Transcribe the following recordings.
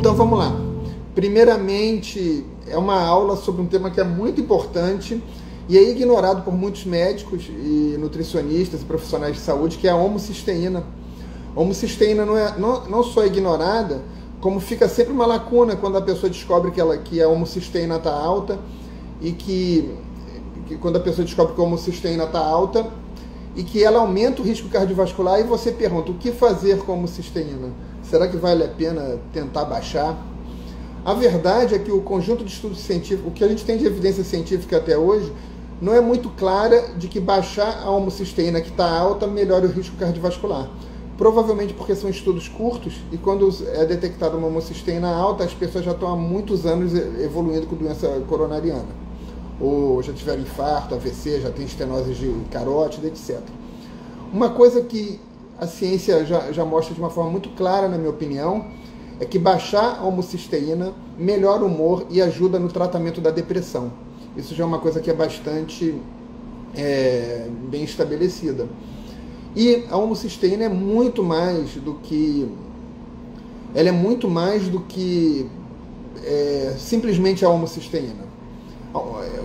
Então vamos lá. Primeiramente, é uma aula sobre um tema que é muito importante e é ignorado por muitos médicos e nutricionistas e profissionais de saúde, que é a homocisteína. A homocisteína não só é ignorada, como fica sempre uma lacuna quando a pessoa descobre que a homocisteína está alta e que quando a pessoa descobre que a homocisteína está alta e que ela aumenta o risco cardiovascular, e você pergunta, o que fazer com a homocisteína? Será que vale a pena tentar baixar? A verdade é que o conjunto de estudos científicos, o que a gente tem de evidência científica até hoje, não é muito clara de que baixar a homocisteína que está alta melhora o risco cardiovascular. Provavelmente porque são estudos curtos e quando é detectada uma homocisteína alta, as pessoas já estão há muitos anos evoluindo com doença coronariana. Ou já tiveram infarto, AVC, já tem estenose de carótida, etc. Uma coisa que a ciência já mostra de uma forma muito clara, na minha opinião, é que baixar a homocisteína melhora o humor e ajuda no tratamento da depressão. Isso já é uma coisa que é bastante bem estabelecida. E a homocisteína é muito mais do que... Ela é muito mais do que simplesmente a homocisteína.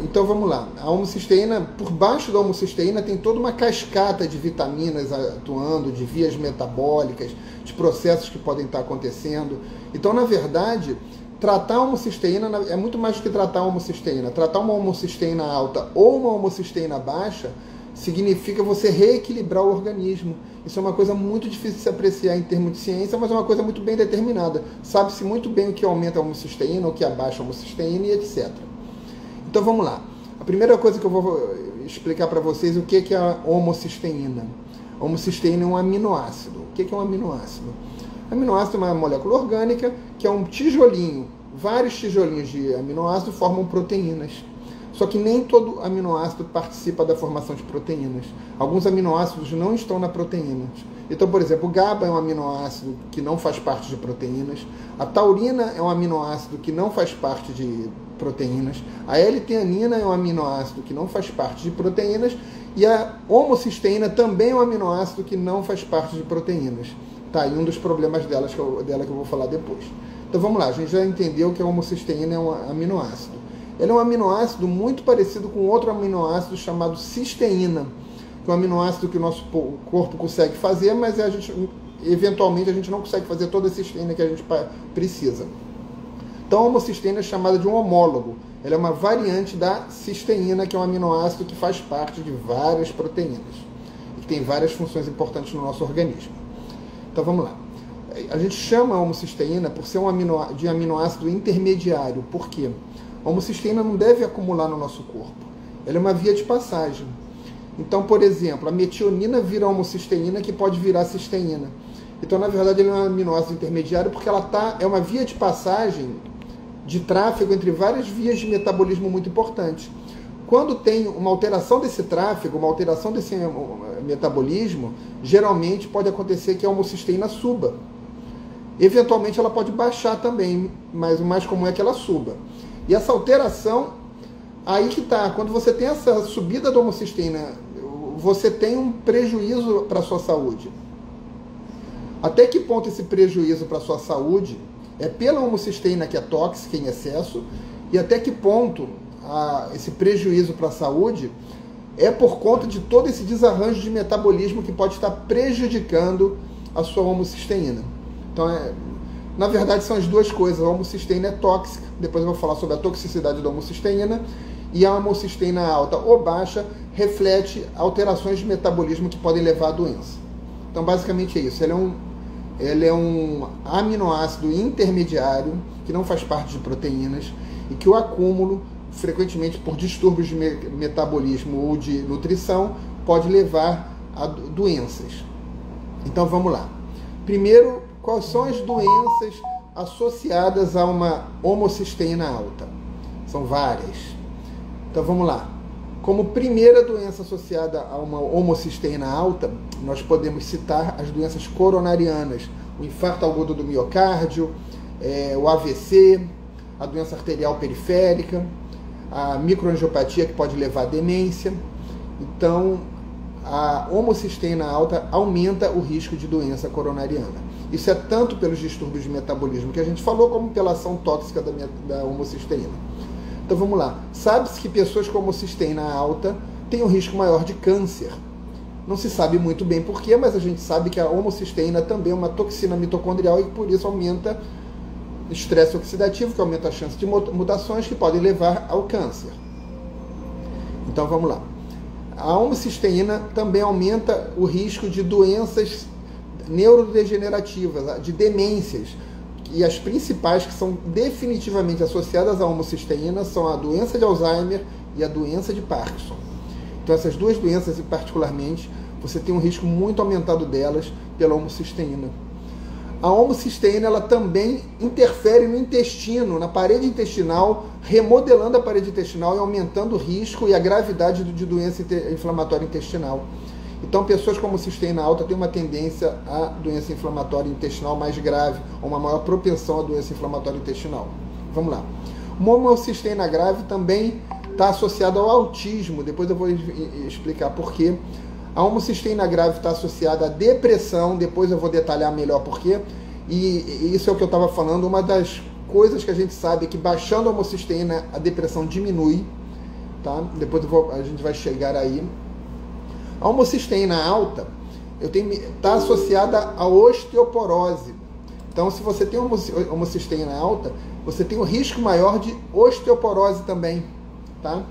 Então vamos lá. A homocisteína, por baixo da homocisteína tem toda uma cascata de vitaminas atuando, de vias metabólicas, de processos que podem estar acontecendo. Então, na verdade, tratar a homocisteína é muito mais do que tratar a homocisteína. Tratar uma homocisteína alta ou uma homocisteína baixa significa você reequilibrar o organismo. Isso é uma coisa muito difícil de se apreciar em termos de ciência, mas é uma coisa muito bem determinada. Sabe-se muito bem o que aumenta a homocisteína, o que abaixa a homocisteína e etc. Então vamos lá. A primeira coisa que eu vou explicar para vocês é o que é a homocisteína. A homocisteína é um aminoácido. O que é um aminoácido? Aminoácido é uma molécula orgânica que é um tijolinho. Vários tijolinhos de aminoácido formam proteínas. Só que nem todo aminoácido participa da formação de proteínas. Alguns aminoácidos não estão na proteína. Então, por exemplo, o GABA é um aminoácido que não faz parte de proteínas. A taurina é um aminoácido que não faz parte de proteínas. A L-teanina é um aminoácido que não faz parte de proteínas. E a homocisteína também é um aminoácido que não faz parte de proteínas. Tá, e um dos problemas dela que eu vou falar depois. Então vamos lá, a gente já entendeu que a homocisteína é um aminoácido. Ele é um aminoácido muito parecido com outro aminoácido chamado cisteína, que é um aminoácido que o nosso corpo consegue fazer, mas eventualmente a gente não consegue fazer toda a cisteína que a gente precisa. Então a homocisteína é chamada de um homólogo. Ela é uma variante da cisteína, que é um aminoácido que faz parte de várias proteínas e que tem várias funções importantes no nosso organismo. Então vamos lá. A gente chama a homocisteína por ser de aminoácido intermediário. Por quê? A homocisteína não deve acumular no nosso corpo. Ela é uma via de passagem. Então, por exemplo, a metionina vira homocisteína, que pode virar cisteína. Então, na verdade, ele é um aminoácido intermediário porque é uma via de passagem de tráfego entre várias vias de metabolismo muito importantes. Quando tem uma alteração desse tráfego, uma alteração desse metabolismo, geralmente pode acontecer que a homocisteína suba. Eventualmente ela pode baixar também, mas o mais comum é que ela suba. E essa alteração, aí que está, quando você tem essa subida da homocisteína, você tem um prejuízo para a sua saúde. Até que ponto esse prejuízo para a sua saúde é pela homocisteína, que é tóxica em excesso, e até que ponto esse prejuízo para a saúde é por conta de todo esse desarranjo de metabolismo que pode estar prejudicando a sua homocisteína. Então, na verdade, são as duas coisas. A homocisteína é tóxica, depois eu vou falar sobre a toxicidade da homocisteína, e a homocisteína alta ou baixa reflete alterações de metabolismo que podem levar à doença. Então, basicamente é isso. Ele é um aminoácido intermediário, que não faz parte de proteínas, e que o acúmulo, frequentemente por distúrbios de metabolismo ou de nutrição, pode levar a doenças. Então, vamos lá. Primeiro, quais são as doenças associadas a uma homocisteína alta? São várias. Então vamos lá. Como primeira doença associada a uma homocisteína alta, nós podemos citar as doenças coronarianas, o infarto agudo do miocárdio, o AVC, a doença arterial periférica, a microangiopatia, que pode levar à demência. Então, a homocisteína alta aumenta o risco de doença coronariana. Isso é tanto pelos distúrbios de metabolismo que a gente falou, como pela ação tóxica da homocisteína. Então vamos lá. Sabe-se que pessoas com homocisteína alta têm um risco maior de câncer. Não se sabe muito bem porquê, mas a gente sabe que a homocisteína também é uma toxina mitocondrial e por isso aumenta estresse oxidativo, que aumenta a chance de mutações que podem levar ao câncer. Então vamos lá. A homocisteína também aumenta o risco de doenças neurodegenerativas, de demências. E as principais que são definitivamente associadas à homocisteína são a doença de Alzheimer e a doença de Parkinson. Então essas duas doenças, particularmente, você tem um risco muito aumentado delas pela homocisteína. A homocisteína ela também interfere no intestino, na parede intestinal, remodelando a parede intestinal e aumentando o risco e a gravidade de doença inflamatória intestinal. Então, pessoas com homocisteína alta têm uma tendência à doença inflamatória intestinal mais grave, ou uma maior propensão à doença inflamatória intestinal. Vamos lá. Uma homocisteína grave também está associada ao autismo, depois eu vou explicar por quê. A homocisteína grave está associada à depressão, depois eu vou detalhar melhor por quê. E isso é o que eu estava falando, uma das coisas que a gente sabe é que baixando a homocisteína a depressão diminui, tá? Depois a gente vai chegar aí. A homocisteína alta está associada à osteoporose. Então, se você tem homocisteína alta, você tem um risco maior de osteoporose também, tá?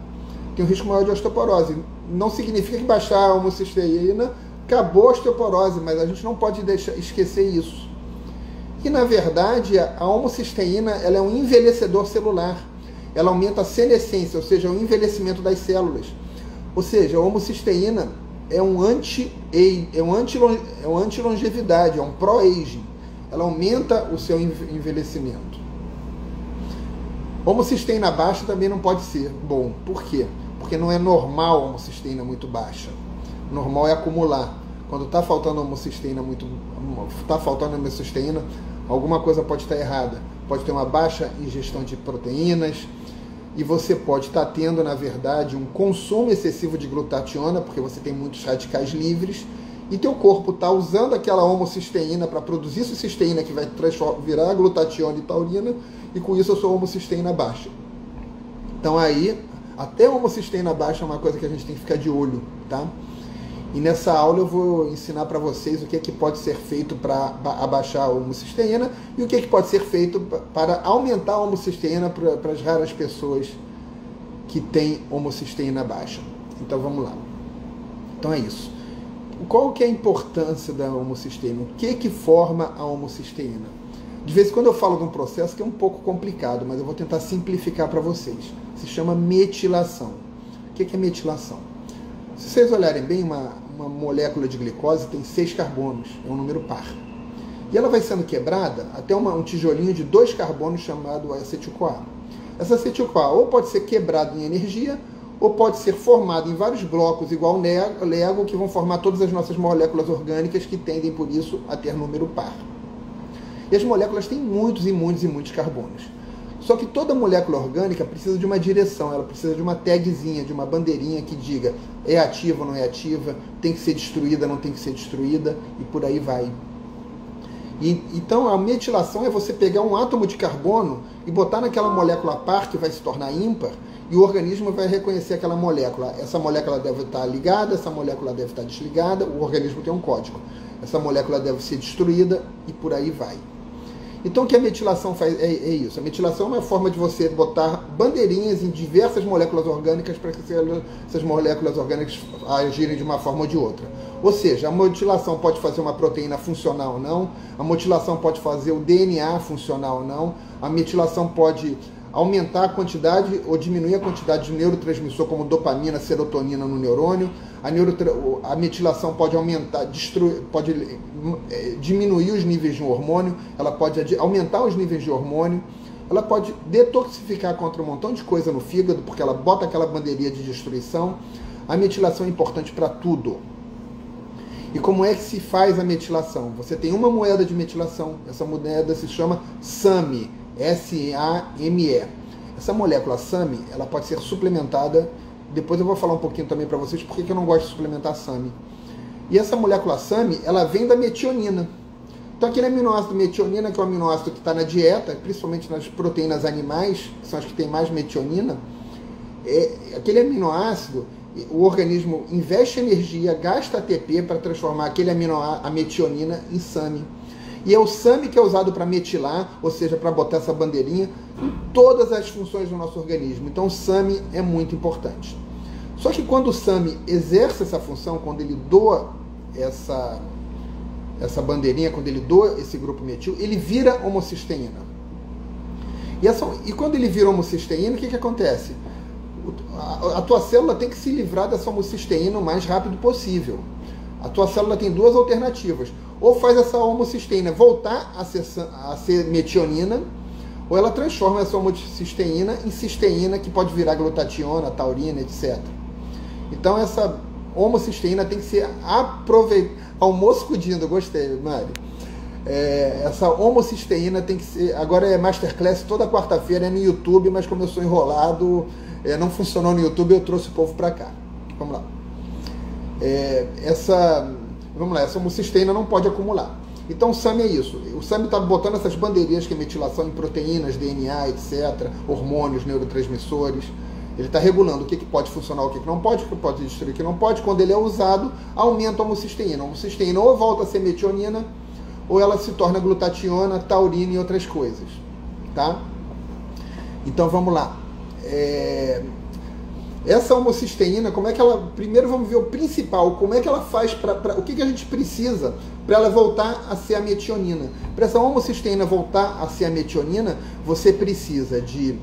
Tem um risco maior de osteoporose. Não significa que baixar a homocisteína acabou a osteoporose, mas a gente não pode esquecer isso. E, na verdade, a homocisteína ela é um envelhecedor celular. Ela aumenta a senescência, ou seja, o envelhecimento das células. Ou seja, a homocisteína é um anti-longevidade, é um pro-aging. Ela aumenta o seu envelhecimento. Homocisteína baixa também não pode ser bom. Por quê? Porque não é normal a homocisteína muito baixa. O normal é acumular. Quando está faltando homocisteína alguma coisa pode estar errada. Pode ter uma baixa ingestão de proteínas, e você pode estar tendo, na verdade, um consumo excessivo de glutationa, porque você tem muitos radicais livres, e teu corpo está usando aquela homocisteína para produzir essa cisteína que vai virar glutationa e taurina, e com isso a sua homocisteína baixa. Então aí, até a homocisteína baixa é uma coisa que a gente tem que ficar de olho, tá? E nessa aula eu vou ensinar para vocês o que é que pode ser feito para abaixar a homocisteína e o que é que pode ser feito para aumentar a homocisteína para as raras pessoas que têm homocisteína baixa. Então vamos lá. Então é isso. Qual que é a importância da homocisteína? O que forma a homocisteína? De vez em quando eu falo de um processo que é um pouco complicado, mas eu vou tentar simplificar para vocês. Se chama metilação. O que é metilação? Se vocês olharem bem, uma molécula de glicose tem 6 carbonos, é um número par. E ela vai sendo quebrada até um tijolinho de 2 carbonos chamado acetil-CoA. Essa acetil-CoA ou pode ser quebrado em energia, ou pode ser formado em vários blocos igual Lego, que vão formar todas as nossas moléculas orgânicas que tendem, por isso, a ter número par. E as moléculas têm muitos e muitos e muitos carbonos. Só que toda molécula orgânica precisa de uma direção, ela precisa de uma tagzinha, de uma bandeirinha que diga é ativa ou não é ativa, tem que ser destruída, não tem que ser destruída, e por aí vai. Então a metilação é você pegar um átomo de carbono e botar naquela molécula par que vai se tornar ímpar, e o organismo vai reconhecer aquela molécula. Essa molécula deve estar ligada, essa molécula deve estar desligada, o organismo tem um código. Essa molécula deve ser destruída, e por aí vai. Então o que a metilação faz é isso. A metilação é uma forma de você botar bandeirinhas em diversas moléculas orgânicas para que essas moléculas orgânicas agirem de uma forma ou de outra. Ou seja, a metilação pode fazer uma proteína funcionar ou não, a metilação pode fazer o DNA funcionar ou não, a metilação pode aumentar a quantidade ou diminuir a quantidade de neurotransmissor como dopamina, serotonina no neurônio. A metilação pode pode diminuir os níveis de um hormônio, ela pode aumentar os níveis de hormônio, ela pode detoxificar contra um montão de coisa no fígado, porque ela bota aquela bandeirinha de destruição. A metilação é importante para tudo. E como é que se faz a metilação? Você tem uma moeda de metilação, essa moeda se chama SAMe, S-A-M-E. Essa molécula SAMe, ela pode ser suplementada Depois eu vou falar um pouquinho também para vocês porque que eu não gosto de suplementar SAMe. E essa molécula SAMe, ela vem da metionina. Então aquele aminoácido metionina, que é o aminoácido que está na dieta, principalmente nas proteínas animais, que são as que têm mais metionina, aquele aminoácido, o organismo investe energia, gasta ATP para transformar aquele a metionina em SAMe. E é o SAMe que é usado para metilar, ou seja, para botar essa bandeirinha em todas as funções do nosso organismo. Então o SAMe é muito importante. Só que quando o SAMe exerce essa função, quando ele doa essa bandeirinha, quando ele doa esse grupo metil, ele vira homocisteína. E quando ele vira homocisteína, o que acontece? A tua célula tem que se livrar dessa homocisteína o mais rápido possível. A tua célula tem duas alternativas. Ou faz essa homocisteína voltar a ser metionina, ou ela transforma essa homocisteína em cisteína, que pode virar glutationa, taurina, etc. Então essa homocisteína tem que ser aproveitada. Almoço cudindo, gostei, Mari. Essa homocisteína tem que ser... Agora é Masterclass toda quarta-feira, é no YouTube, mas como eu sou enrolado, não funcionou no YouTube, eu trouxe o povo para cá. Vamos lá. Essa homocisteína não pode acumular. Então o SAMe é isso. O SAMe está botando essas bandeirinhas que é metilação em proteínas, DNA, etc., hormônios, neurotransmissores. Ele está regulando o que pode funcionar, o que não pode, o que pode destruir, o que não pode. Quando ele é usado, aumenta a homocisteína. A homocisteína ou volta a ser metionina, ou ela se torna glutationa, taurina e outras coisas. Tá? Então vamos lá. Essa homocisteína, como é que ela... Primeiro vamos ver o principal, como é que ela faz, o que a gente precisa para ela voltar a ser a metionina. Para essa homocisteína voltar a ser a metionina, você precisa de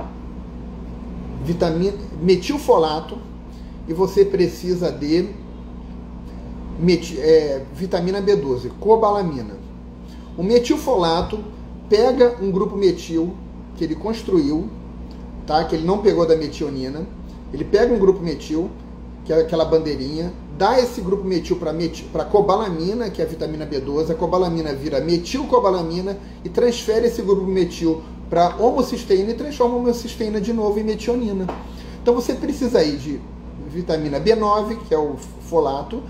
metilfolato e você precisa de vitamina B12, cobalamina. O metilfolato pega um grupo metil que ele construiu, tá? Que ele não pegou da metionina. Ele pega um grupo metil, que é aquela bandeirinha, dá esse grupo metil para cobalamina, que é a vitamina B12, a cobalamina vira metilcobalamina e transfere esse grupo metil para homocisteína e transforma a homocisteína de novo em metionina. Então você precisa aí de vitamina B9, que é o folato,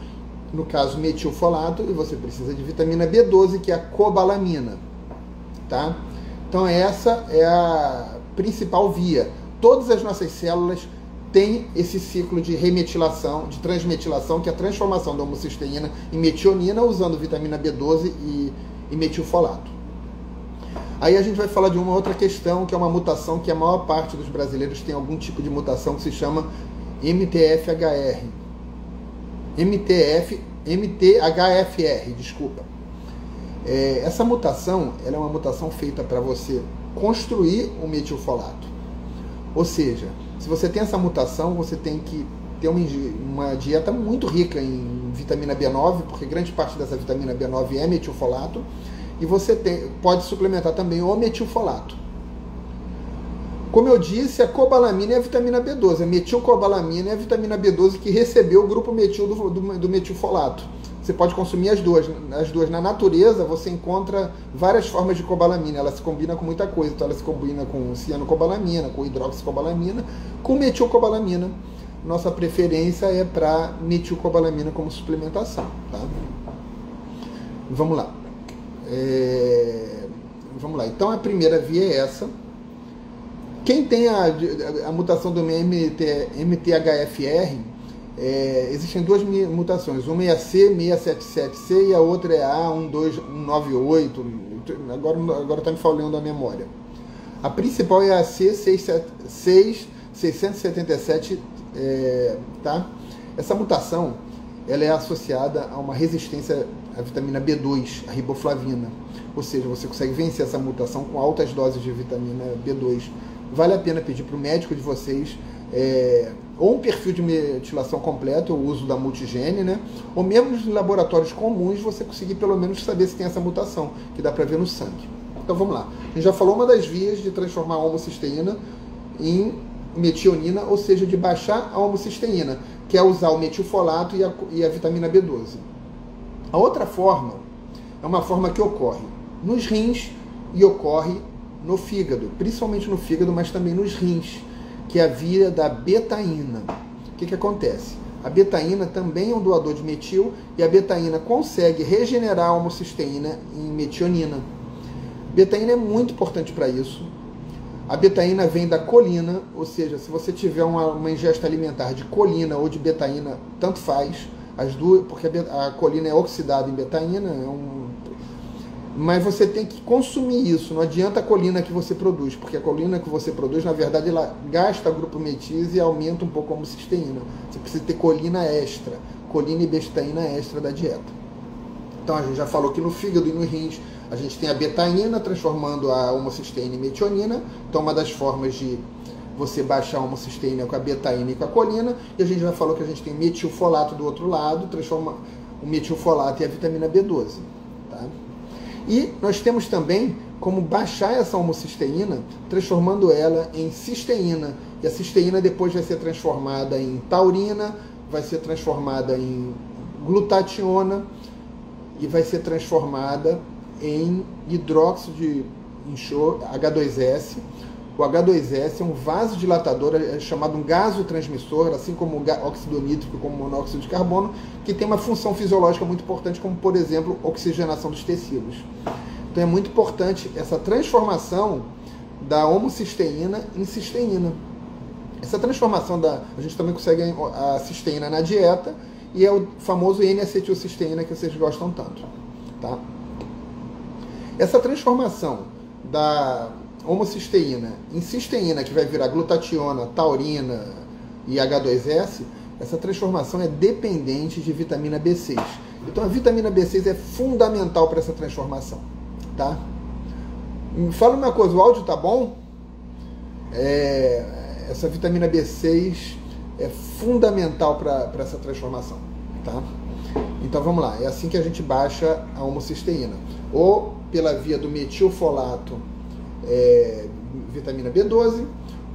no caso metilfolato, e você precisa de vitamina B12, que é a cobalamina. Tá? Então essa é a principal via. Todas as nossas células têm esse ciclo de remetilação, de transmetilação, que é a transformação da homocisteína em metionina usando vitamina B12 e metilfolato. Aí a gente vai falar de uma outra questão, que é uma mutação que a maior parte dos brasileiros tem algum tipo de mutação que se chama MTHFR. MTHFR, desculpa. Essa mutação, ela é uma mutação feita para você construir o metilfolato. Ou seja, se você tem essa mutação, você tem que ter uma dieta muito rica em vitamina B9, porque grande parte dessa vitamina B9 é metilfolato, e você pode suplementar também o metilfolato. Como eu disse, a cobalamina é a vitamina B12, a metilcobalamina é a vitamina B12 que recebeu o grupo metil do metilfolato. Você pode consumir as duas. As duas. Na natureza, você encontra várias formas de cobalamina. Ela se combina com muita coisa. Então, ela se combina com cianocobalamina, com hidroxicobalamina, com metilcobalamina. Nossa preferência é para metilcobalamina como suplementação. Tá? Vamos lá. Vamos lá. Então, a primeira via é essa. Quem tem a mutação do MTHFR, existem duas mutações, uma é a C677C e a outra é a A12198, agora está me falhando a memória. A principal é a C677, tá? Essa mutação ela é associada a uma resistência à vitamina B2, a riboflavina, ou seja, você consegue vencer essa mutação com altas doses de vitamina B2. Vale a pena pedir para o médico de vocês ou um perfil de metilação completo, o uso da multigene, né? Ou mesmo nos laboratórios comuns você conseguir pelo menos saber se tem essa mutação, que dá para ver no sangue. Então vamos lá. A gente já falou uma das vias de transformar a homocisteína em metionina, ou seja, de baixar a homocisteína, que é usar o metilfolato e a vitamina B12. A outra forma é uma forma que ocorre nos rins e ocorre no fígado, principalmente no fígado, mas também nos rins, que é a via da betaína. O que acontece? A betaína também é um doador de metil e a betaína consegue regenerar a homocisteína em metionina. Betaína é muito importante para isso. A betaína vem da colina, ou seja, se você tiver uma ingesta alimentar de colina ou de betaína, tanto faz, as duas, porque a colina é oxidada em betaína, mas você tem que consumir isso, não adianta a colina que você produz, porque a colina que você produz, na verdade, ela gasta grupo metis e aumenta um pouco a homocisteína. Você precisa ter colina extra, colina e betaína extra da dieta. Então a gente já falou que no fígado e no rins a gente tem a betaína transformando a homocisteína em metionina. Então uma das formas de você baixar a homocisteína é com a betaína e com a colina. E a gente já falou que a gente tem metilfolato do outro lado, transforma o metilfolato e a vitamina B12. Tá? E nós temos também como baixar essa homocisteína, transformando ela em cisteína. E a cisteína depois vai ser transformada em taurina, vai ser transformada em glutationa e vai ser transformada em hidróxido de enxofre, H2S. O H2S é um vasodilatador, é chamado um gasotransmissor, assim como o óxido nítrico, como o monóxido de carbono, que tem uma função fisiológica muito importante, como, por exemplo, oxigenação dos tecidos. Então é muito importante essa transformação da homocisteína em cisteína. Essa transformação a gente também consegue a cisteína na dieta, e é o famoso N-acetilcisteína que vocês gostam tanto. Tá? Essa transformação da homocisteína em cisteína, que vai virar glutationa, taurina e H2S, essa transformação é dependente de vitamina B6. Então a vitamina B6 é fundamental para essa transformação. Tá? Me fala uma coisa, o áudio tá bom? Essa vitamina B6 é fundamental para essa transformação. Tá? Então vamos lá, é assim que a gente baixa a homocisteína. Ou pela via do metilfolato, vitamina B12,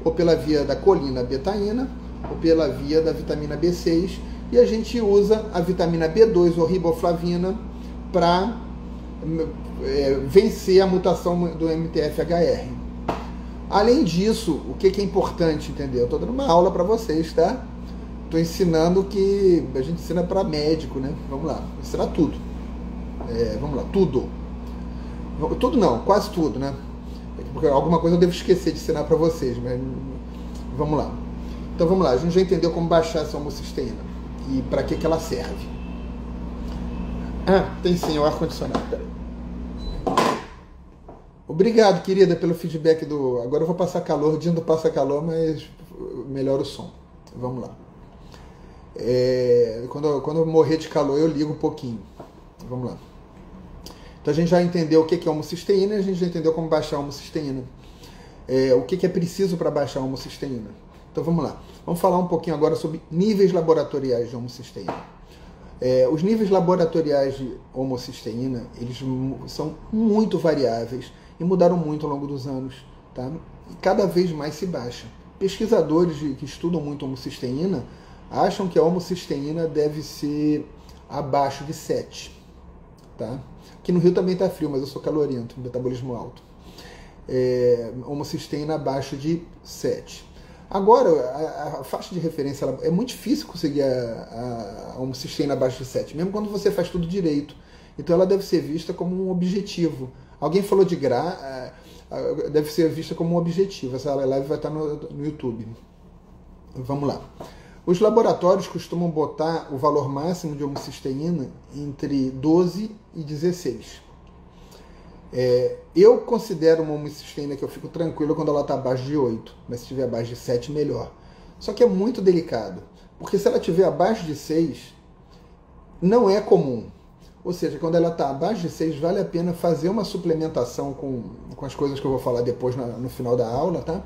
ou pela via da colina betaína, ou pela via da vitamina B6, e a gente usa a vitamina B2 ou riboflavina para vencer a mutação do MTF-HR. Além disso, o que é importante, entendeu? Estou dando uma aula para vocês, tá? Estou ensinando que a gente ensina para médico, né? Vamos lá, ensinar tudo. Vamos lá, tudo. Tudo não, quase tudo, né? Porque alguma coisa eu devo esquecer de ensinar para vocês, mas vamos lá. Então vamos lá, a gente já entendeu como baixar essa homocisteína e para que ela serve. Ah, tem sim, o ar-condicionado. Obrigado, querida, pelo feedback do... Agora eu vou passar calor, Dindo passa calor, mas melhora o som. Vamos lá. Quando eu morrer de calor, eu ligo um pouquinho. Vamos lá. Então a gente já entendeu o que é homocisteína, a gente já entendeu como baixar a homocisteína. O que é preciso para baixar a homocisteína. Então vamos lá. Vamos falar um pouquinho agora sobre níveis laboratoriais de homocisteína. Os níveis laboratoriais de homocisteína, eles são muito variáveis e mudaram muito ao longo dos anos. Tá? E cada vez mais se baixa. Pesquisadores que estudam muito homocisteína acham que a homocisteína deve ser abaixo de 7. Tá? Aqui no Rio também está frio, mas eu sou calorento, metabolismo alto. Homocisteína abaixo de 7. Agora, a faixa de referência é muito difícil conseguir a homocisteína abaixo de 7, mesmo quando você faz tudo direito. Então ela deve ser vista como um objetivo. Alguém falou de deve ser vista como um objetivo. Essa live vai estar no YouTube. Vamos lá. Os laboratórios costumam botar o valor máximo de homocisteína entre 12 e 16. Eu considero uma homocisteína que eu fico tranquilo quando ela está abaixo de 8, mas se estiver abaixo de 7, melhor. Só que é muito delicado, porque se ela estiver abaixo de 6, não é comum. Ou seja, quando ela está abaixo de 6, vale a pena fazer uma suplementação com as coisas que eu vou falar depois no final da aula, tá?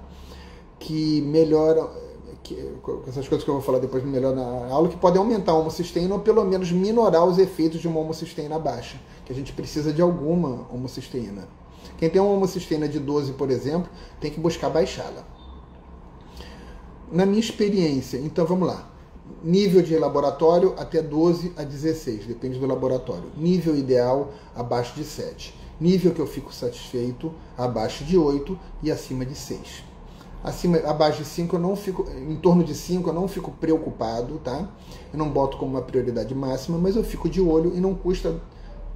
Que melhora... essas coisas que eu vou falar depois melhor na aula, que podem aumentar a homocisteína ou pelo menos minorar os efeitos de uma homocisteína baixa, que a gente precisa de alguma homocisteína. Quem tem uma homocisteína de 12, por exemplo, tem que buscar baixá-la. Na minha experiência, então vamos lá, nível de laboratório até 12 a 16, depende do laboratório. Nível ideal abaixo de 7. Nível que eu fico satisfeito abaixo de 8 e acima de 6. Abaixo de 5 eu não fico, em torno de 5 eu não fico preocupado, tá? Eu não boto como uma prioridade máxima, mas eu fico de olho e não custa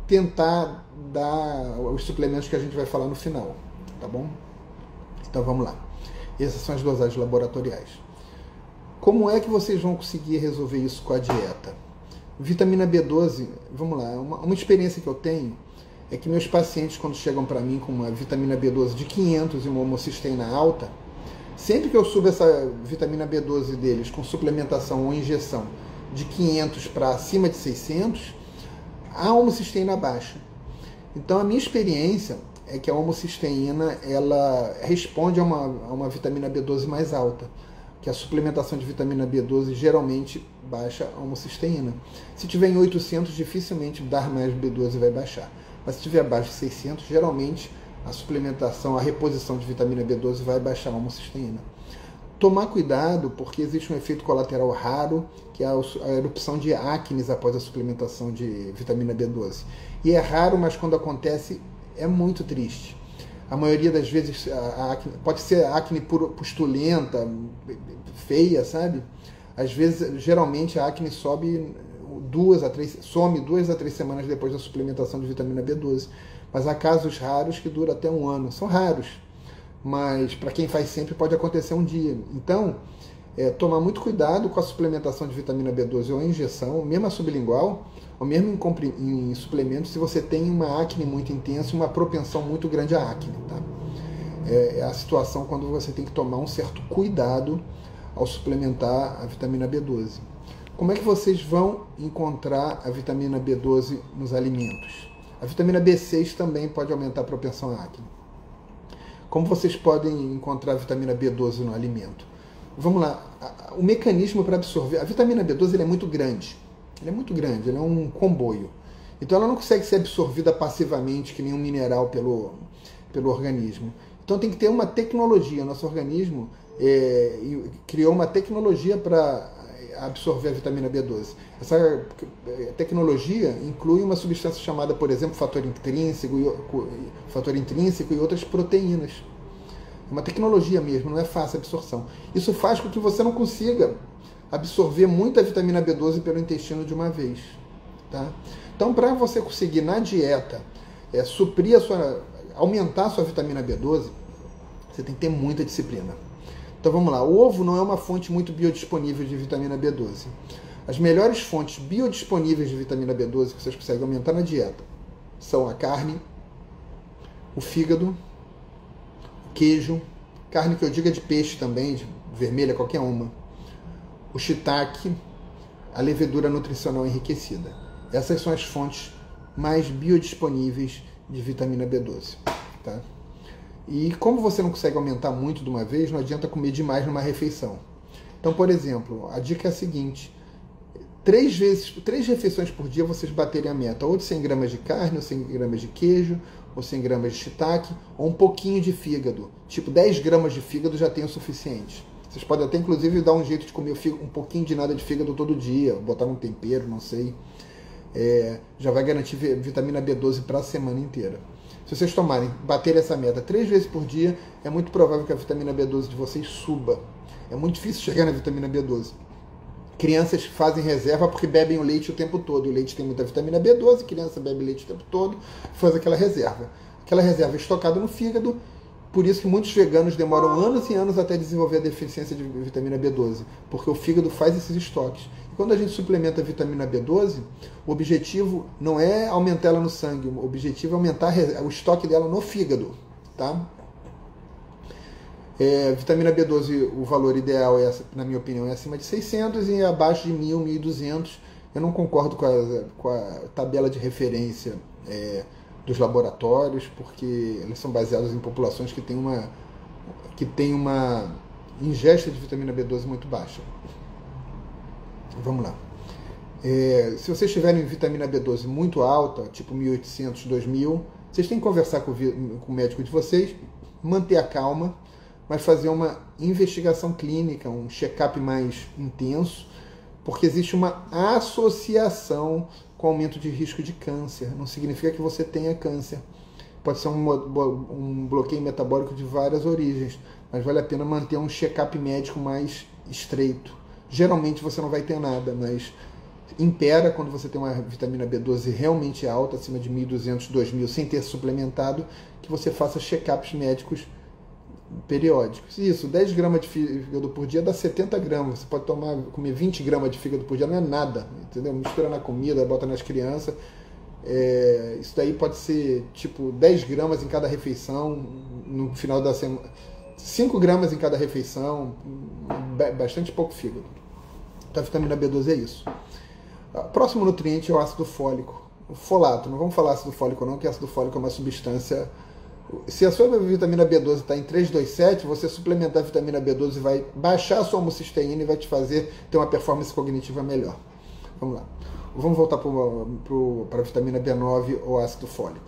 tentar dar os suplementos que a gente vai falar no final, tá bom? Então vamos lá. Essas são as dosagens laboratoriais. Como é que vocês vão conseguir resolver isso com a dieta? Vitamina B12, vamos lá, uma experiência que eu tenho é que meus pacientes, quando chegam para mim com uma vitamina B12 de 500 e uma homocisteína alta, sempre que eu subo essa vitamina B12 deles com suplementação ou injeção de 500 para acima de 600, a homocisteína baixa. Então a minha experiência é que a homocisteína ela responde a uma vitamina B12 mais alta, que a suplementação de vitamina B12 geralmente baixa a homocisteína. Se tiver em 800, dificilmente dar mais B12 vai baixar. Mas se tiver abaixo de 600, geralmente a suplementação, a reposição de vitamina B12 vai baixar a homocisteína. Tomar cuidado, porque existe um efeito colateral raro, que é a erupção de acnes após a suplementação de vitamina B12. E é raro, mas quando acontece é muito triste. A maioria das vezes a acne, pode ser acne pustulenta, feia, sabe? Às vezes, geralmente a acne some 2 a 3 semanas depois da suplementação de vitamina B12. Mas há casos raros que duram até um ano. São raros, mas para quem faz sempre pode acontecer um dia. Então, tomar muito cuidado com a suplementação de vitamina B12 ou injeção, mesmo a sublingual, ou mesmo em suplementos, se você tem uma acne muito intensa, uma propensão muito grande à acne. Tá? É a situação quando você tem que tomar um certo cuidado ao suplementar a vitamina B12. Como é que vocês vão encontrar a vitamina B12 nos alimentos? A vitamina B6 também pode aumentar a propensão à acne. Como vocês podem encontrar a vitamina B12 no alimento? Vamos lá, o mecanismo para absorver... A vitamina B12 ela é muito grande. Ela é muito grande, ela é um comboio. Então ela não consegue ser absorvida passivamente, que nem um mineral pelo organismo. Então tem que ter uma tecnologia. Nosso organismo criou uma tecnologia para absorver a vitamina B12. Essa tecnologia inclui uma substância chamada, por exemplo, fator intrínseco e outras proteínas. É uma tecnologia mesmo, não é fácil a absorção. Isso faz com que você não consiga absorver muita vitamina B12 pelo intestino de uma vez. Tá? Então, para você conseguir na dieta aumentar a sua vitamina B12, você tem que ter muita disciplina. Então vamos lá, o ovo não é uma fonte muito biodisponível de vitamina B12. As melhores fontes biodisponíveis de vitamina B12 que vocês conseguem aumentar na dieta são a carne, o fígado, o queijo, carne que eu diga de peixe também, de vermelha, qualquer uma, o shiitake, a levedura nutricional enriquecida. Essas são as fontes mais biodisponíveis de vitamina B12. Tá? E como você não consegue aumentar muito de uma vez, não adianta comer demais numa refeição. Então, por exemplo, a dica é a seguinte: 3 refeições por dia vocês baterem a meta, ou de 100 gramas de carne, ou 100 gramas de queijo, ou 100 gramas de shiitake, ou um pouquinho de fígado. Tipo, 10 gramas de fígado já tem o suficiente. Vocês podem até, inclusive, dar um jeito de comer um pouquinho de nada de fígado todo dia, botar um tempero, não sei. Já vai garantir vitamina B12 para a semana inteira. Se vocês baterem essa meta 3 vezes por dia, é muito provável que a vitamina B12 de vocês suba. É muito difícil chegar na vitamina B12. Crianças fazem reserva porque bebem o leite o tempo todo. E o leite tem muita vitamina B12, criança bebe leite o tempo todo, faz aquela reserva. Aquela reserva é estocada no fígado, por isso que muitos veganos demoram anos e anos até desenvolver a deficiência de vitamina B12, porque o fígado faz esses estoques. E quando a gente suplementa a vitamina B12, o objetivo não é aumentar ela no sangue, o objetivo é aumentar o estoque dela no fígado. Tá? Vitamina B12, o valor ideal, na minha opinião, é acima de 600 e abaixo de 1.000, 1.200. Eu não concordo com a tabela de referência dos laboratórios, porque eles são baseados em populações que têm uma ingesta de vitamina B12 muito baixa. Vamos lá. Se vocês tiverem vitamina B12 muito alta, tipo 1.800, 2.000, vocês têm que conversar com o médico de vocês, manter a calma, mas fazer uma investigação clínica, um check-up mais intenso, porque existe uma associação com aumento de risco de câncer. Não significa que você tenha câncer. Pode ser um bloqueio metabólico de várias origens, mas vale a pena manter um check-up médico mais estreito. Geralmente você não vai ter nada, mas impera quando você tem uma vitamina B12 realmente alta, acima de 1.200, 2.000, sem ter suplementado, que você faça check-ups médicos periódicos. Isso, 10 gramas de fígado por dia dá 70 gramas. Você pode comer 20 gramas de fígado por dia, não é nada, entendeu? Mistura na comida, bota nas crianças. Isso daí pode ser tipo 10 gramas em cada refeição, no final da semana, 5 gramas em cada refeição, bastante pouco fígado. Então a vitamina B12 é isso. Próximo nutriente é o ácido fólico. O folato, não vamos falar ácido fólico não, que ácido fólico é uma substância. Se a sua vitamina B12 está em 327, você suplementar a vitamina B12 vai baixar a sua homocisteína e vai te fazer ter uma performance cognitiva melhor. Vamos lá. Vamos voltar para a vitamina B9 ou ácido fólico.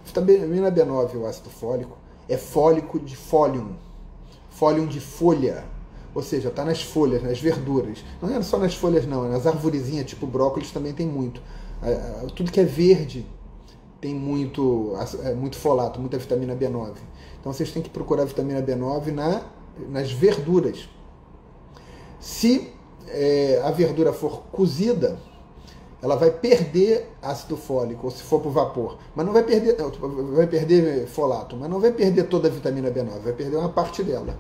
A vitamina B9 ou ácido fólico é fólico de fólium. Fólium de folha. Ou seja, está nas folhas, nas verduras. Não é só nas folhas não, nas arvorezinhas, tipo brócolis também tem muito. Tudo que é verde tem muito folato, muita vitamina B9. Então vocês têm que procurar a vitamina B9 nas verduras. Se a verdura for cozida, ela vai perder ácido fólico, ou se for para o vapor. Mas não vai perder folato, mas não vai perder toda a vitamina B9, vai perder uma parte dela.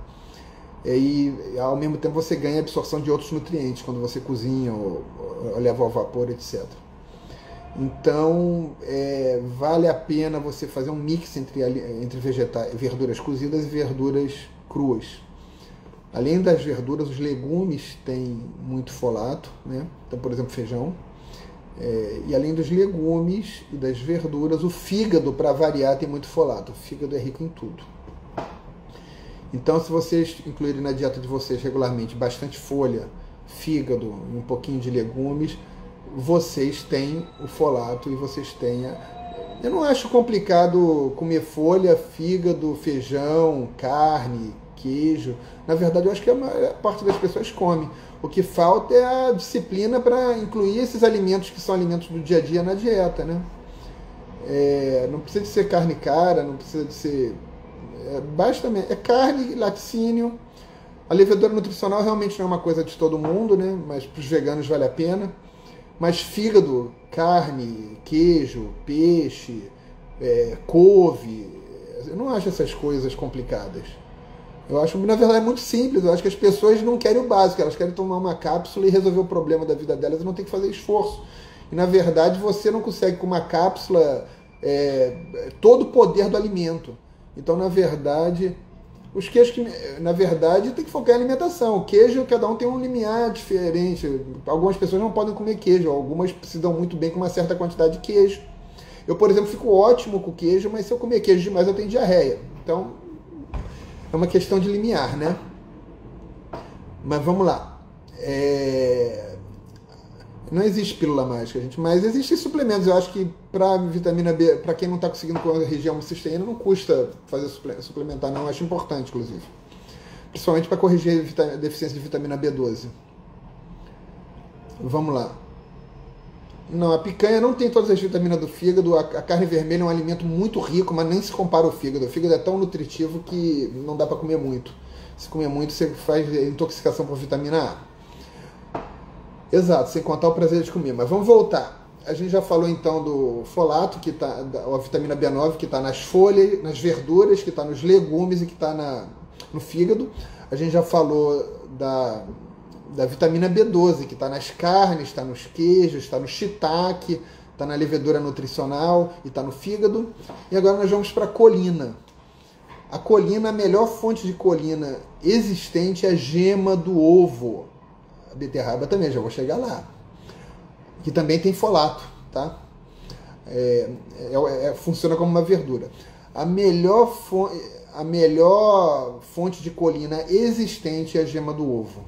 E ao mesmo tempo você ganha absorção de outros nutrientes quando você cozinha ou leva ao vapor, etc. Então vale a pena você fazer um mix entre verduras cozidas e verduras cruas. Além das verduras, os legumes têm muito folato, né? Então, por exemplo, feijão. E além dos legumes e das verduras, o fígado, para variar, tem muito folato. O fígado é rico em tudo. Então, se vocês incluírem na dieta de vocês regularmente bastante folha, fígado e um pouquinho de legumes, vocês têm o folato e vocês têm... Eu não acho complicado comer folha, fígado, feijão, carne, queijo. Na verdade, eu acho que a maior parte das pessoas come. O que falta é a disciplina para incluir esses alimentos que são alimentos do dia a dia na dieta, né? Não precisa de ser carne cara, não precisa de ser... basta carne, laticínio. A levedura nutricional realmente não é uma coisa de todo mundo, né? Mas para os veganos vale a pena. Mas fígado, carne, queijo, peixe, couve, eu não acho essas coisas complicadas. Eu acho, na verdade, muito simples. Eu acho que as pessoas não querem o básico, elas querem tomar uma cápsula e resolver o problema da vida delas e não tem que fazer esforço. E, na verdade, você não consegue com uma cápsula todo o poder do alimento. Então, na verdade, os queijos tem que focar em alimentação. O queijo, cada um tem um limiar diferente. Algumas pessoas não podem comer queijo, algumas se dão muito bem com uma certa quantidade de queijo. Eu, por exemplo, fico ótimo com queijo, mas se eu comer queijo demais eu tenho diarreia. Então, é uma questão de limiar, né? Mas vamos lá. Não existe pílula mágica, gente, mas existem suplementos. Eu acho que para vitamina B, para quem não está conseguindo corrigir a homocisteína, não custa fazer suplementar, não. Eu acho importante, inclusive. Principalmente para corrigir a deficiência de vitamina B12. Vamos lá. Não, a picanha não tem todas as vitaminas do fígado. A carne vermelha é um alimento muito rico, mas nem se compara ao fígado. O fígado é tão nutritivo que não dá para comer muito. Se comer muito, você faz intoxicação por vitamina A. Exato, sem contar o prazer de comer. Mas vamos voltar. A gente já falou então do folato, a vitamina B9, que está nas folhas, nas verduras, que está nos legumes e que está no fígado. A gente já falou da vitamina B12, que está nas carnes, está nos queijos, está no shiitake, está na levedura nutricional e está no fígado. E agora nós vamos para a colina. A colina, a melhor fonte de colina existente é a gema do ovo. A beterraba também, já vou chegar lá. Que também tem folato, tá? Funciona como uma verdura. A melhor fonte de colina existente é a gema do ovo.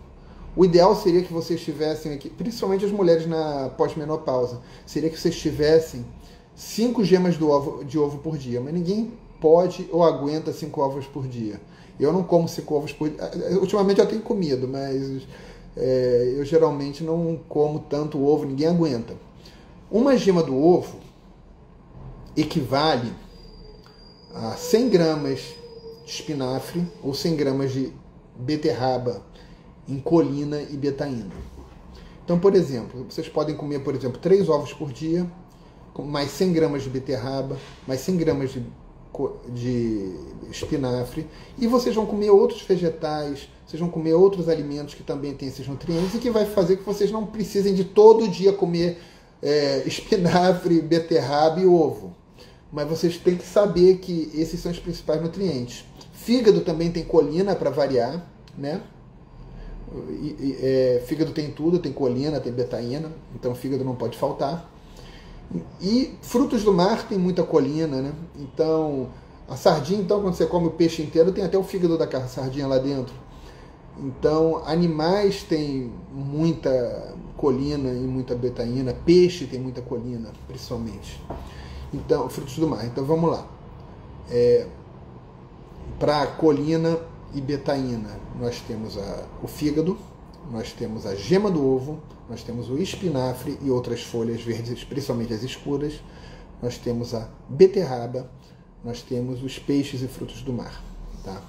O ideal seria que vocês tivessem aqui, principalmente as mulheres na pós-menopausa, seria que vocês tivessem 5 gemas de ovo por dia, mas ninguém pode ou aguenta 5 ovos por dia. Eu não como 5 ovos por dia. Ultimamente eu tenho comido, mas eu geralmente não como tanto ovo, ninguém aguenta. Uma gema do ovo equivale a 100 gramas de espinafre ou 100 gramas de beterraba em colina e betaína. Então, por exemplo, vocês podem comer, por exemplo, 3 ovos por dia, mais 100 gramas de beterraba, mais 100 gramas de espinafre, e vocês vão comer outros vegetais, vocês vão comer outros alimentos que também têm esses nutrientes e que vai fazer que vocês não precisem de todo dia comer espinafre, beterraba e ovo. Mas vocês têm que saber que esses são os principais nutrientes. Fígado também tem colina para variar, né? Fígado tem tudo, tem colina, tem betaína, então fígado não pode faltar. E frutos do mar tem muita colina, né? Então, a sardinha, então, quando você come o peixe inteiro, tem até o fígado da sardinha lá dentro. Então, animais têm muita colina e muita betaína, peixe tem muita colina, principalmente. Então, frutos do mar. Então, vamos lá. Para colina e betaína, nós temos o fígado, nós temos a gema do ovo, nós temos o espinafre e outras folhas verdes, principalmente as escuras, nós temos a beterraba, nós temos os peixes e frutos do mar. Tá?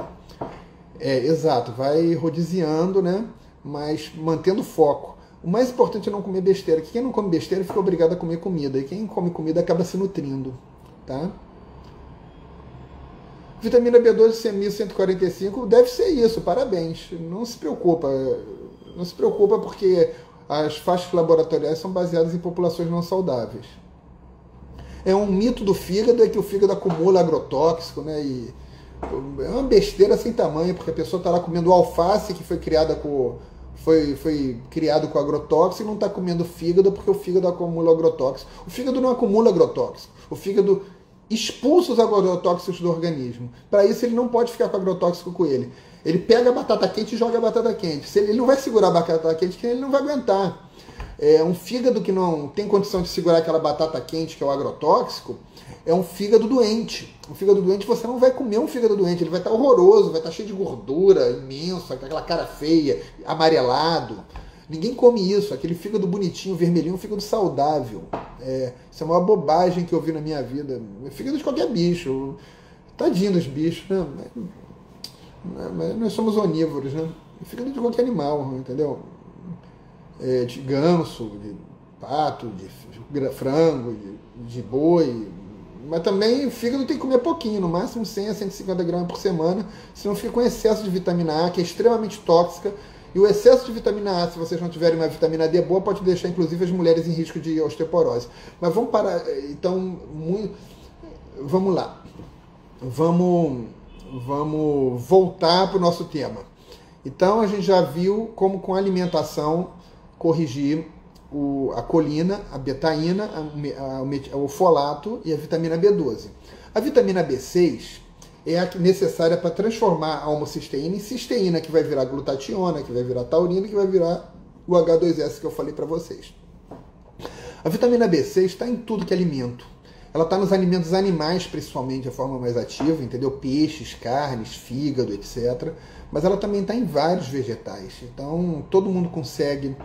Exato, vai rodiziando, né? Mas mantendo foco. O mais importante é não comer besteira, que quem não come besteira fica obrigado a comer comida, e quem come comida acaba se nutrindo. Tá? Vitamina B12 CMI-145 deve ser isso, parabéns. Não se preocupa. Não se preocupa porque as faixas laboratoriais são baseadas em populações não saudáveis. Um mito do fígado é que o fígado acumula agrotóxico, né? E é uma besteira sem tamanho, porque a pessoa está lá comendo alface que foi criada foi criado com agrotóxico e não está comendo fígado porque o fígado acumula agrotóxico. O fígado não acumula agrotóxico. O fígado expulsa os agrotóxicos do organismo. Para isso ele não pode ficar com agrotóxico com ele. Ele pega a batata quente e joga a batata quente. Ele não vai segurar a batata quente, porque ele não vai aguentar. Um fígado que não tem condição de segurar aquela batata quente, que é o agrotóxico, é um fígado doente. Um fígado doente, você não vai comer um fígado doente, ele vai estar horroroso, vai estar cheio de gordura, imenso, aquela cara feia, amarelado. Ninguém come isso, aquele fígado bonitinho, vermelhinho, um fígado saudável. Isso é uma bobagem que eu vi na minha vida. Fígado de qualquer bicho. Tadinho dos bichos, né? Mas nós somos onívoros, né? Fígado de qualquer animal, entendeu? De ganso, de pato, de frango, de boi. Mas também o fígado tem que comer pouquinho, no máximo 100 a 150 gramas por semana, senão fica com excesso de vitamina A, que é extremamente tóxica. E o excesso de vitamina A, se vocês não tiverem uma vitamina D boa, pode deixar inclusive as mulheres em risco de osteoporose. Mas vamos parar, então, vamos lá. Vamos voltar para o nosso tema. Então a gente já viu como com a alimentação corrigir a colina, a betaína, o folato e a vitamina B12. A vitamina B6 é a necessária para transformar a homocisteína em cisteína, que vai virar glutationa, que vai virar taurina, que vai virar o H2S que eu falei para vocês. A vitamina B6 está em tudo que é alimento. Ela está nos alimentos animais, principalmente, de forma mais ativa, entendeu? Peixes, carnes, fígado, etc. Mas ela também está em vários vegetais. Então, todo mundo consegue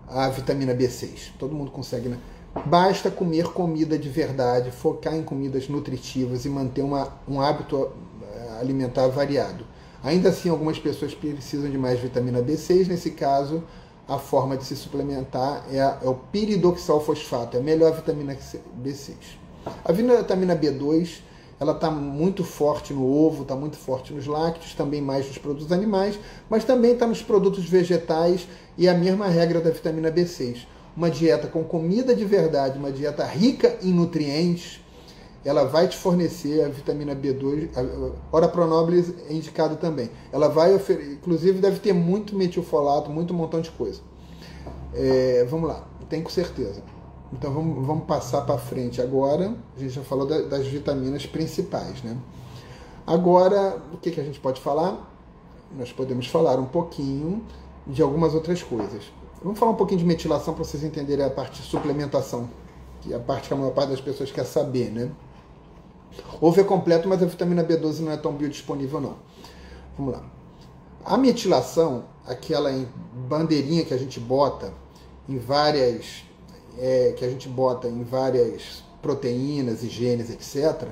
a vitamina B6. Todo mundo consegue, né? Basta comer comida de verdade, focar em comidas nutritivas e manter um hábito alimentar variado. Ainda assim, algumas pessoas precisam de mais vitamina B6. Nesse caso, a forma de se suplementar é o piridoxalfosfato, é a melhor vitamina B6. A vitamina B2, ela está muito forte no ovo, está muito forte nos lácteos, também mais nos produtos animais, mas também está nos produtos vegetais e a mesma regra da vitamina B6. Uma dieta com comida de verdade, uma dieta rica em nutrientes, ela vai te fornecer a vitamina B2, a Ora Pro Nobis é indicado também. Ela vai oferecer, inclusive deve ter muito metilfolato, muito montão de coisa. Vamos lá, tenho certeza. Então vamos passar para frente agora. A gente já falou das vitaminas principais, né? Agora, o que a gente pode falar? Nós podemos falar um pouquinho de algumas outras coisas. Vamos falar um pouquinho de metilação para vocês entenderem a parte de suplementação, que é a parte que a maior parte das pessoas quer saber, né? Ovo é completo, mas a vitamina B12 não é tão biodisponível, não. Vamos lá. A metilação, aquela bandeirinha que a gente bota em várias proteínas e genes, etc.,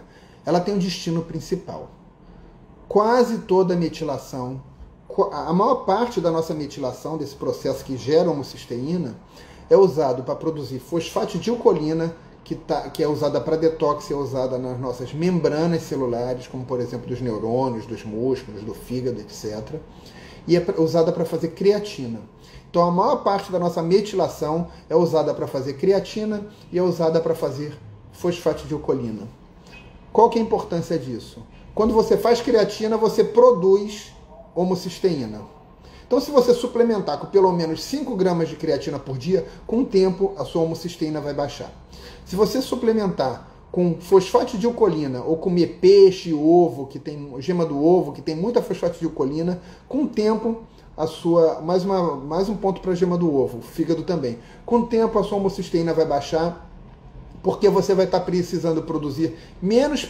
ela tem um destino principal. quase toda a metilação, a maior parte da nossa metilação, desse processo que gera homocisteína, é usado para produzir fosfatidilcolina, que é usada para detox, é usada nas nossas membranas celulares, como por exemplo dos neurônios, dos músculos, do fígado, etc. E é usada para fazer creatina. Então a maior parte da nossa metilação é usada para fazer creatina e é usada para fazer fosfatidilcolina. Qual que é a importância disso? Quando você faz creatina, você produz homocisteína. Então, se você suplementar com pelo menos 5 gramas de creatina por dia, com o tempo a sua homocisteína vai baixar. Se você suplementar com fosfatidilcolina ou comer peixe, ovo, que tem gema do ovo, que tem muita fosfatidilcolina, com o tempo a sua mais um ponto para a gema do ovo, o fígado também. Com o tempo a sua homocisteína vai baixar, porque você vai estar precisando produzir menos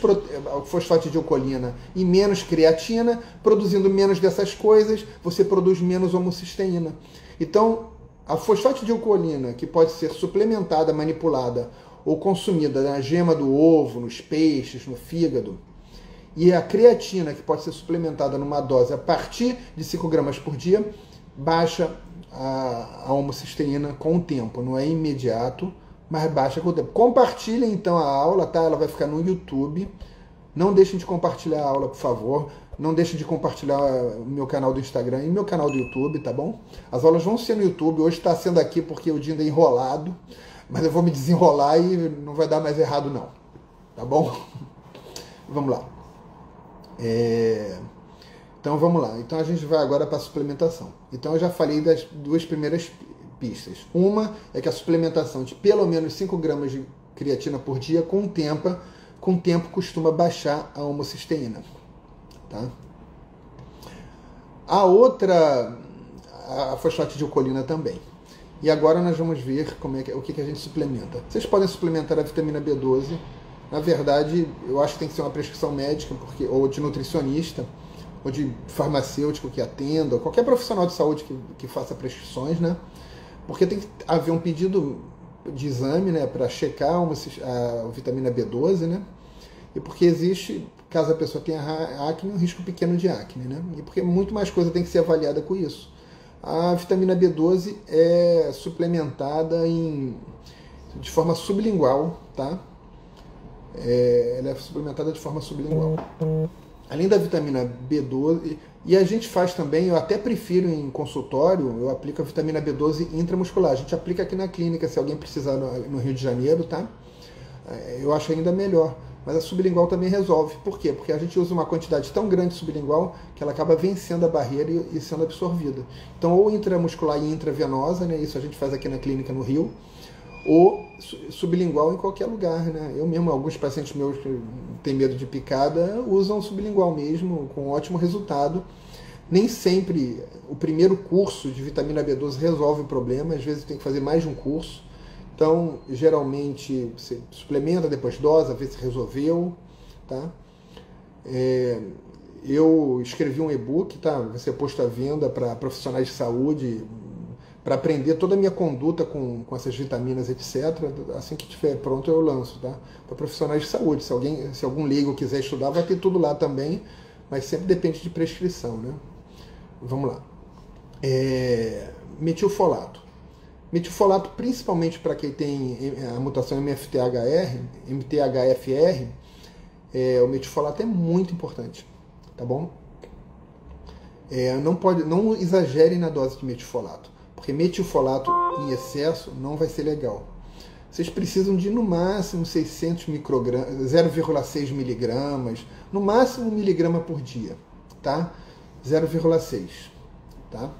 fosfatidilcolina e menos creatina, produzindo menos dessas coisas, você produz menos homocisteína. Então, a fosfatidilcolina, que pode ser suplementada, manipulada ou consumida na gema do ovo, nos peixes, no fígado, e a creatina, que pode ser suplementada numa dose a partir de 5 gramas por dia, baixa a homocisteína com o tempo, não é imediato, mas baixa com o tempo. Compartilhem então a aula, tá? Ela vai ficar no YouTube. Não deixem de compartilhar a aula, por favor. Não deixem de compartilhar o meu canal do Instagram e meu canal do YouTube, tá bom? As aulas vão ser no YouTube. Hoje está sendo aqui porque o dia ainda é enrolado, mas eu vou me desenrolar e não vai dar mais errado não, tá bom? Vamos lá. Então vamos lá. Então a gente vai agora para a suplementação. Então eu já falei das 2 primeiras pistas. Uma é que a suplementação de pelo menos 5 gramas de creatina por dia, com o tempo costuma baixar a homocisteína. Tá? A outra, a fosfatidilcolina também. E agora nós vamos ver o que a gente suplementa. Vocês podem suplementar a vitamina B12. Na verdade, eu acho que tem que ser uma prescrição médica, ou de nutricionista, ou de farmacêutico que atenda, ou qualquer profissional de saúde que faça prescrições, né? Porque tem que haver um pedido de exame, né, para checar a vitamina B12, né? E porque existe, caso a pessoa tenha acne, um risco pequeno de acne, né? E porque muito mais coisa tem que ser avaliada com isso. A vitamina B12 é suplementada de forma sublingual, tá? Ela é suplementada de forma sublingual. Além da vitamina B12, e a gente faz também, eu até prefiro em consultório, eu aplico a vitamina B12 intramuscular. A gente aplica aqui na clínica, se alguém precisar no Rio de Janeiro, tá? Eu acho ainda melhor. Mas a sublingual também resolve. Por quê? Porque a gente usa uma quantidade tão grande de sublingual que ela acaba vencendo a barreira e sendo absorvida. Então, ou intramuscular e intravenosa, né? Isso a gente faz aqui na clínica no Rio, ou sublingual em qualquer lugar, né? Eu mesmo, alguns pacientes meus que têm medo de picada, usam sublingual mesmo, com ótimo resultado. Nem sempre o primeiro curso de vitamina B12 resolve o problema, às vezes tem que fazer mais de um curso. Então, geralmente, você suplementa, depois dosa, vê se resolveu, tá? Eu escrevi um e-book, tá? Vai ser posto à venda para profissionais de saúde, para aprender toda a minha conduta com essas vitaminas, etc. Assim que estiver pronto, eu lanço, tá? Para profissionais de saúde. Se algum leigo quiser estudar, vai ter tudo lá também, mas sempre depende de prescrição, né? Vamos lá. Metilfolato. Metilfolato, principalmente para quem tem a mutação MTHFR, o metilfolato é muito importante, tá bom? Não exagerem na dose de metilfolato, porque metilfolato em excesso não vai ser legal. Vocês precisam de no máximo 600 microgramas, 0,6 miligramas, no máximo 1 miligrama por dia, tá? 0,6, tá?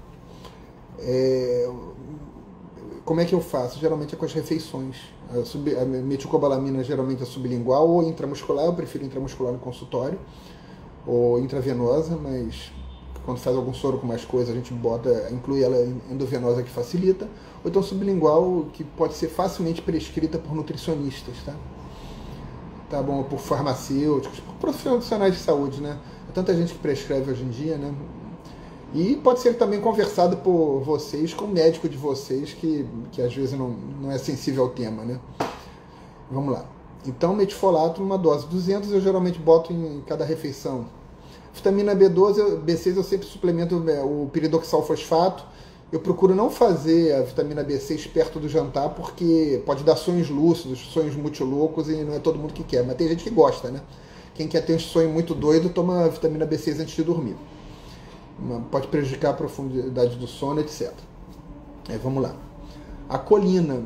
Como é que eu faço? Geralmente é com as refeições. A metilcobalamina geralmente é sublingual ou intramuscular. Eu prefiro intramuscular no consultório, ou intravenosa, mas quando faz algum soro com mais coisa, a gente inclui ela endovenosa, que facilita. Ou então sublingual, que pode ser facilmente prescrita por nutricionistas, tá? Tá bom? Por farmacêuticos, por profissionais de saúde, né? Há tanta gente que prescreve hoje em dia, né? E pode ser também conversado por vocês com o médico de vocês, que às vezes não é sensível ao tema, né? Vamos lá. Então, metilfolato, numa dose 200, eu geralmente boto em cada refeição. Vitamina B12, B6 eu sempre suplemento o piridoxal fosfato. Eu procuro não fazer a vitamina B6 perto do jantar, porque pode dar sonhos lúcidos, sonhos muito loucos, e não é todo mundo que quer. Mas tem gente que gosta, né? Quem quer ter um sonho muito doido, toma a vitamina B6 antes de dormir. Pode prejudicar a profundidade do sono, etc. Aí vamos lá. A colina.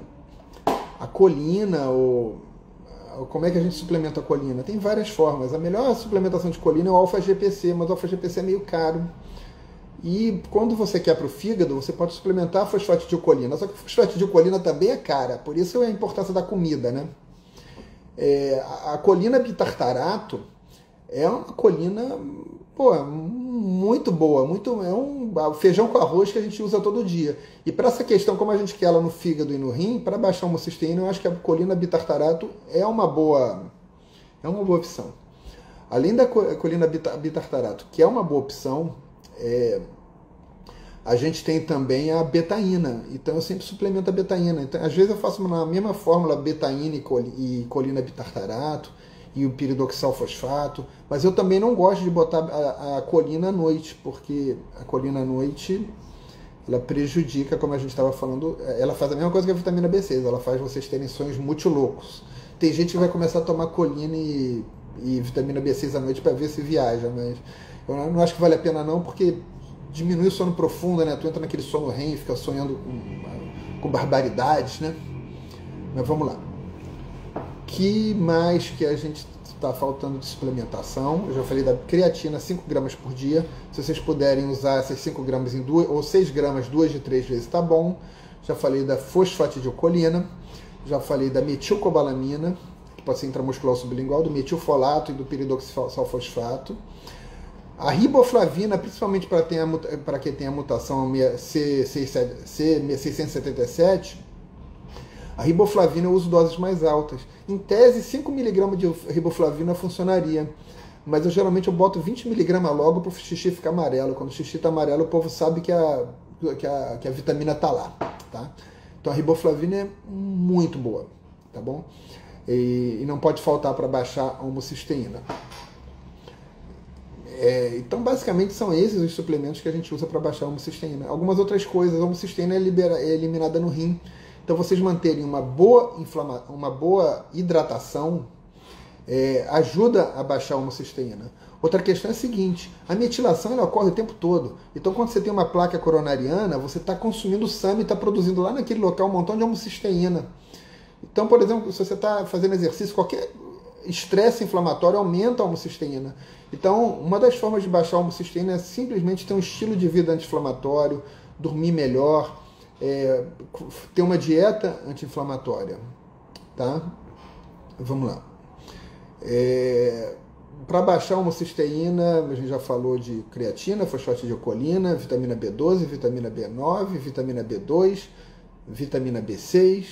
A colina, como é que a gente suplementa a colina? Tem várias formas. A melhor suplementação de colina é o alfa-GPC, mas o alfa-GPC é meio caro. E quando você quer para o fígado, você pode suplementar a fosfatidilcolina. Só que a fosfatidilcolina também é cara, por isso é a importância da comida, né? A colina bitartarato é uma colina muito boa, é um feijão com arroz que a gente usa todo dia. E para essa questão, como a gente quer ela no fígado e no rim, para baixar a homocisteína, eu acho que a colina bitartarato é uma boa opção. Além da colina bitartarato, que é uma boa opção, a gente tem também a betaína. Então eu sempre suplemento a betaína. Então, às vezes eu faço na mesma fórmula betaína e colina bitartarato e o piridoxal fosfato, mas eu também não gosto de botar a colina à noite, porque a colina à noite ela prejudica, como a gente estava falando, ela faz a mesma coisa que a vitamina B6, ela faz vocês terem sonhos muito loucos. Tem gente que vai começar a tomar colina e vitamina B6 à noite para ver se viaja, mas eu não acho que vale a pena não, porque diminui o sono profundo, né? Tu entra naquele sono REM, fica sonhando com barbaridades, né? Mas vamos lá. Que mais que a gente está faltando de suplementação? Eu já falei da creatina, 5 gramas por dia. Se vocês puderem usar essas 5 gramas em 2 ou 6 gramas 2 de 3 vezes, tá bom. Já falei da fosfatidilcolina. Já falei da metilcobalamina, que pode ser intramuscular ou sublingual, do metilfolato e do piridoxal fosfato. A riboflavina, principalmente para quem tem a mutação C677, a riboflavina eu uso doses mais altas. Em tese, 5 mg de riboflavina funcionaria, mas eu geralmente boto 20 mg logo para o xixi ficar amarelo. Quando o xixi está amarelo, o povo sabe que a vitamina está lá. Tá? Então a riboflavina é muito boa, tá bom? E não pode faltar para baixar a homocisteína. Então, basicamente, são esses os suplementos que a gente usa para baixar a homocisteína. Algumas outras coisas, a homocisteína é eliminada no rim. Então, vocês manterem uma boa hidratação ajuda a baixar a homocisteína. Outra questão é a seguinte, a metilação ela ocorre o tempo todo. Então, quando você tem uma placa coronariana, você está consumindo SAM e está produzindo lá naquele local um montão de homocisteína. Então, por exemplo, se você está fazendo exercício, qualquer estresse inflamatório aumenta a homocisteína. Então, uma das formas de baixar a homocisteína é simplesmente ter um estilo de vida anti-inflamatório, dormir melhor, ter uma dieta anti-inflamatória. Tá? Vamos lá. Para baixar a homocisteína, a gente já falou de creatina, fosfatidilcolina, vitamina B12, vitamina B9, vitamina B2, vitamina B6.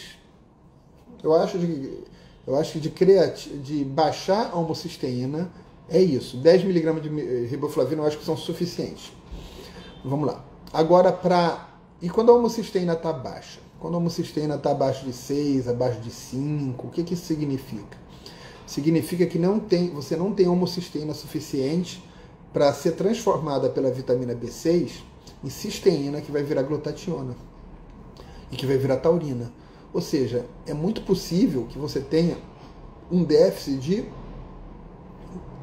Eu acho que de baixar a homocisteína é isso. 10 mg de riboflavina eu acho que são suficientes. Vamos lá. Agora, e quando a homocisteína está baixa? Quando a homocisteína está abaixo de 6, abaixo de 5, o que isso significa? Significa que você não tem homocisteína suficiente para ser transformada pela vitamina B6 em cisteína, que vai virar glutationa e que vai virar taurina. Ou seja, é muito possível que você tenha um déficit de...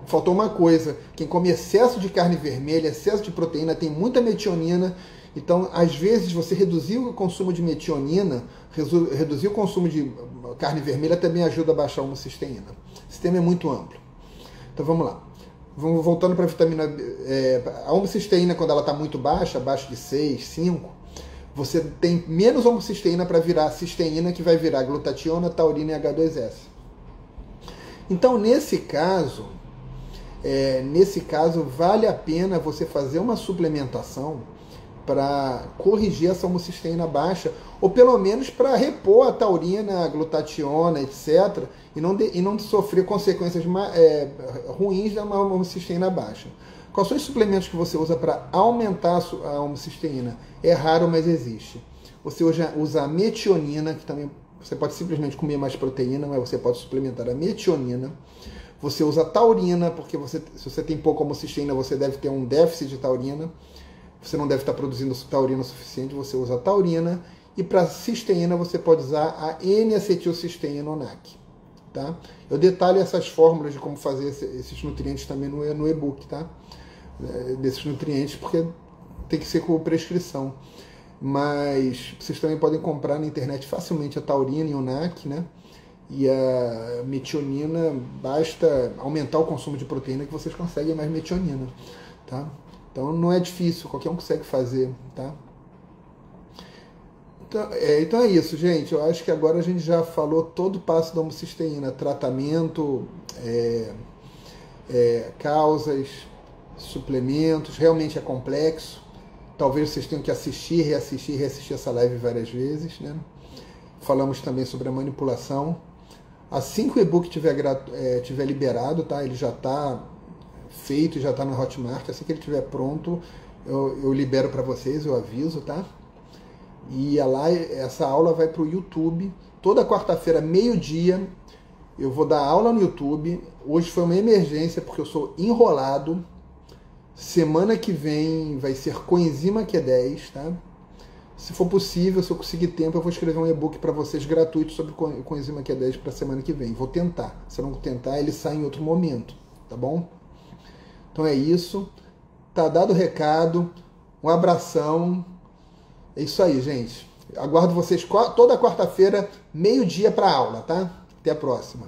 Faltou uma coisa, quem come excesso de carne vermelha, excesso de proteína, tem muita metionina. Então, às vezes, você reduzir o consumo de metionina, reduzir o consumo de carne vermelha também ajuda a baixar a homocisteína. O sistema é muito amplo. Então, vamos lá. Vamos voltando para a vitamina... a homocisteína, quando ela está muito baixa, abaixo de 6, 5, você tem menos homocisteína para virar cisteína, que vai virar glutationa, taurina e H2S. Então, nesse caso, vale a pena você fazer uma suplementação para corrigir essa homocisteína baixa, ou pelo menos para repor a taurina, a glutationa, etc., e não sofrer consequências ruins da homocisteína baixa. Quais são os suplementos que você usa para aumentar a homocisteína? É raro, mas existe. Você usa a metionina, que também você pode simplesmente comer mais proteína, mas você pode suplementar a metionina. Você usa taurina, porque se você tem pouca homocisteína, você deve ter um déficit de taurina. Você não deve estar produzindo taurina o suficiente, você usa taurina. E para cisteína, você pode usar a N-acetilcisteína ONAC. Tá? Eu detalho essas fórmulas de como fazer esses nutrientes também no e-book, tá? Desses nutrientes, porque tem que ser com prescrição. Mas vocês também podem comprar na internet facilmente a taurina e o NAC, né? E a metionina, basta aumentar o consumo de proteína que vocês conseguem mais metionina, tá? Então não é difícil, qualquer um consegue fazer, tá? Então é isso, gente. Eu acho que agora a gente já falou todo o passo da homocisteína, tratamento, causas, suplementos, realmente é complexo. Talvez vocês tenham que assistir, reassistir essa live várias vezes, né? Falamos também sobre a manipulação. Assim que o e-book tiver liberado, tá? Ele já está feito, já está no Hotmart. Assim que ele estiver pronto, eu libero para vocês, eu aviso, tá? E essa aula vai para o YouTube. Toda quarta-feira, meio-dia, eu vou dar aula no YouTube. Hoje foi uma emergência, porque eu sou enrolado. Semana que vem vai ser coenzima Q10, tá? Se for possível, se eu conseguir tempo, eu vou escrever um e-book para vocês gratuito sobre coenzima Q10 para semana que vem. Vou tentar. Se eu não tentar, ele sai em outro momento, tá bom? Então é isso. Tá dado o recado. Um abração. É isso aí, gente. Aguardo vocês toda quarta-feira, meio-dia para aula, tá? Até a próxima.